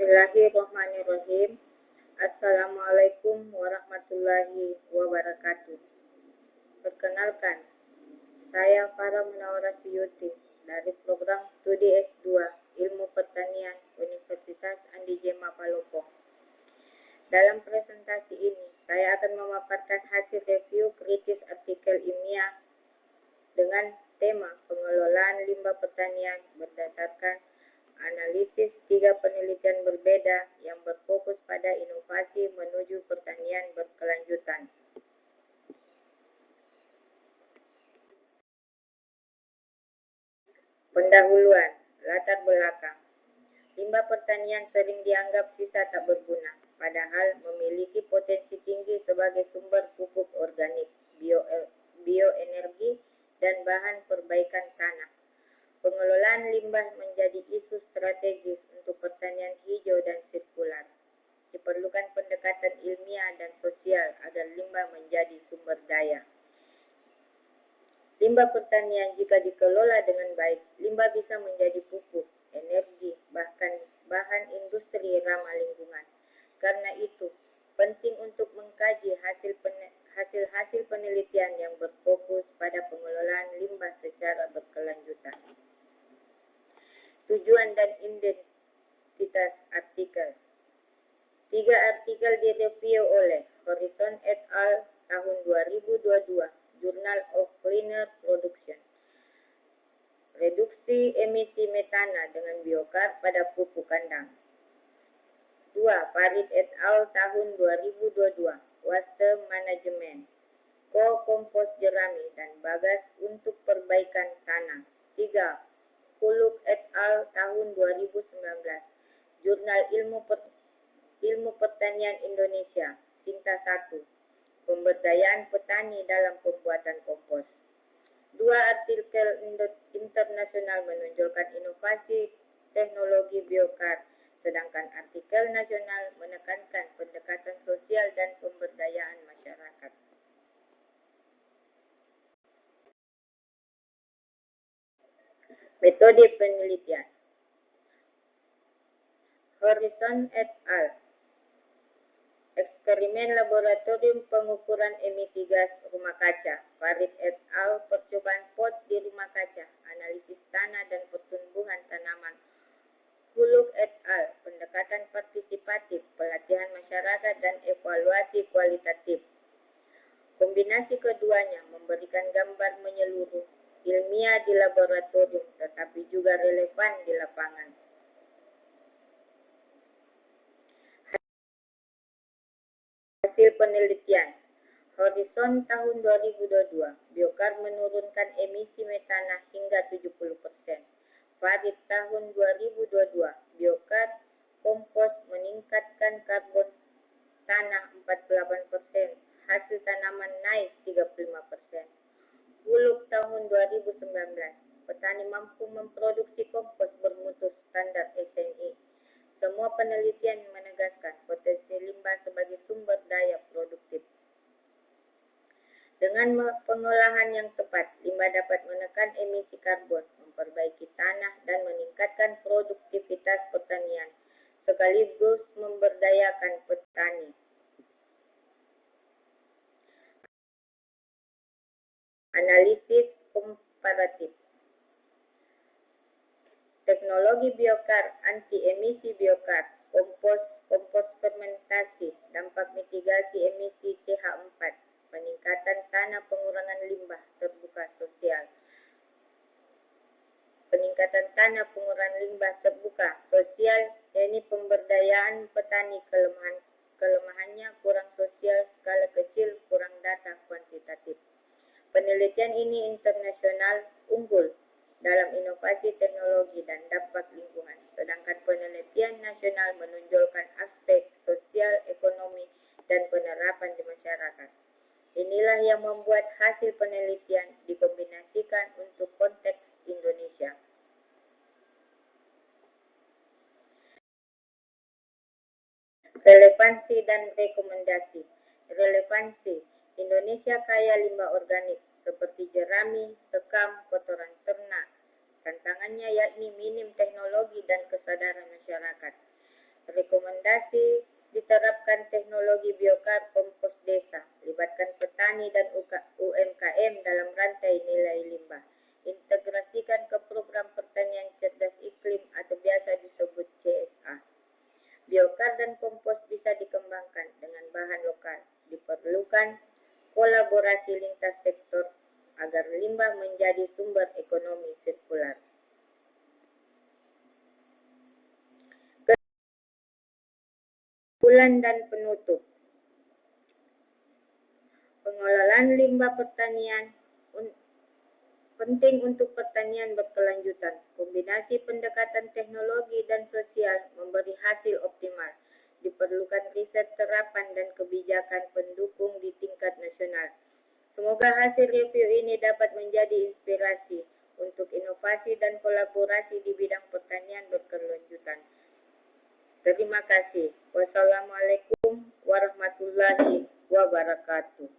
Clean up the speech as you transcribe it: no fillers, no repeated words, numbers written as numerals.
Bismillahirrahmanirrahim. Assalamualaikum warahmatullahi wabarakatuh. Perkenalkan, saya Farah Munawwarah Suyuti dari program studi S2 Ilmu Pertanian Universitas Andi Jema Palopo. Dalam presentasi ini, saya akan memaparkan hasil review kritis artikel ilmiah dengan tema pengelolaan limbah pertanian berdasarkan analisis 3 penelitian berbeda yang berfokus pada inovasi menuju pertanian berkelanjutan. Pendahuluan, latar belakang. Limbah pertanian sering dianggap sisa tak berguna, padahal memiliki potensi tinggi sebagai sumber pupuk organik, bioenergi, dan bahan perbaikan tanah. Pengelolaan limbah menjadi isu strategis untuk pertanian hijau dan sirkular. Diperlukan pendekatan ilmiah dan sosial agar limbah menjadi sumber daya. Limbah pertanian jika dikelola dengan baik, limbah bisa menjadi pupuk, energi, bahkan bahan industri ramah lingkungan. Karena itu, penting untuk mengkaji hasil penelitian yang berfokus pada pengelolaan limbah secara berkelanjutan. Tujuan dan identitas artikel. 3 artikel direview oleh Horizon et al. Tahun 2022, Journal of Cleaner Production. Reduksi emisi metana dengan biokar pada pupuk kandang. 2. Farid et al. Tahun 2022, Waste Management. Co-kompos jerami dan bagas untuk perbaikan tanah. 3. Huluk et al. Tahun 2019, Jurnal Ilmu Pertanian Indonesia, Sinta 1, Pemberdayaan Petani dalam Pembuatan Kompos. 2 artikel internasional menonjolkan inovasi teknologi biokar, sedangkan artikel nasional menekankan pendekatan sosial dan pemberdayaan masyarakat. Metode penelitian. Horizon et al. Eksperimen laboratorium pengukuran emisi gas rumah kaca. Farid et al. Percobaan pot di rumah kaca, analisis tanah dan pertumbuhan tanaman. Huluk et al. Pendekatan partisipatif, pelatihan masyarakat dan evaluasi kualitatif. Kombinasi keduanya memberikan gambar menyeluruh, ilmiah di laboratorium tetapi juga relevan di lapangan. Hasil penelitian. Horizon tahun 2022, biokar menurunkan emisi metana hingga 70%. Farid tahun 2022, biokar kompos meningkatkan karbon tanah 48%, hasil tanaman naik 35%. Huluk tahun 2019, petani mampu memproduksi kompos bermutu standar SNI. Semua penelitian menegaskan potensi limbah sebagai sumber daya produktif. Dengan pengolahan yang tepat, limbah dapat menekan emisi karbon, memperbaiki tanah, dan meningkatkan produktivitas pertanian, sekaligus memberdayakan petani. Analisis komparatif. Teknologi biokar, anti-emisi biokar, kompos fermentasi, dampak mitigasi emisi CH4, peningkatan tanah pengurangan limbah terbuka sosial. Peningkatan tanah pengurangan limbah terbuka sosial, yakni pemberdayaan petani, kelemahannya kurang sosial, skala kecil, kurang data kuantitatif. Penelitian ini internasional unggul dalam inovasi teknologi dan dampak lingkungan, sedangkan penelitian nasional menonjolkan aspek sosial, ekonomi, dan penerapan di masyarakat. Inilah yang membuat hasil penelitian dikombinasikan untuk konteks Indonesia. Relevansi dan rekomendasi. Relevansi. Indonesia kaya limbah organik seperti jerami, sekam, kotoran ternak. Tantangannya yakni minim teknologi dan kesadaran masyarakat. Inovasi diterapkan teknologi biokar kompos desa, libatkan petani dan UMKM dalam rantai nilai limbah. Integrasikan ke program pertanian cerdas iklim atau biasa disebut CSA. Biokar dan kompos bisa dikembangkan dengan bahan lokal. Diperlukan kolaborasi lintas sektor agar limbah menjadi sumber ekonomi sirkular. Kesimpulan dan penutup. Pengelolaan limbah pertanian penting untuk pertanian berkelanjutan. Kombinasi pendekatan teknologi dan sosial memberi hasil optimal. Diperlukan riset terapan dan kebijakan pendukung di tingkat nasional. Semoga hasil review ini dapat menjadi inspirasi untuk inovasi dan kolaborasi di bidang pertanian berkelanjutan. Terima kasih. Wassalamualaikum warahmatullahi wabarakatuh.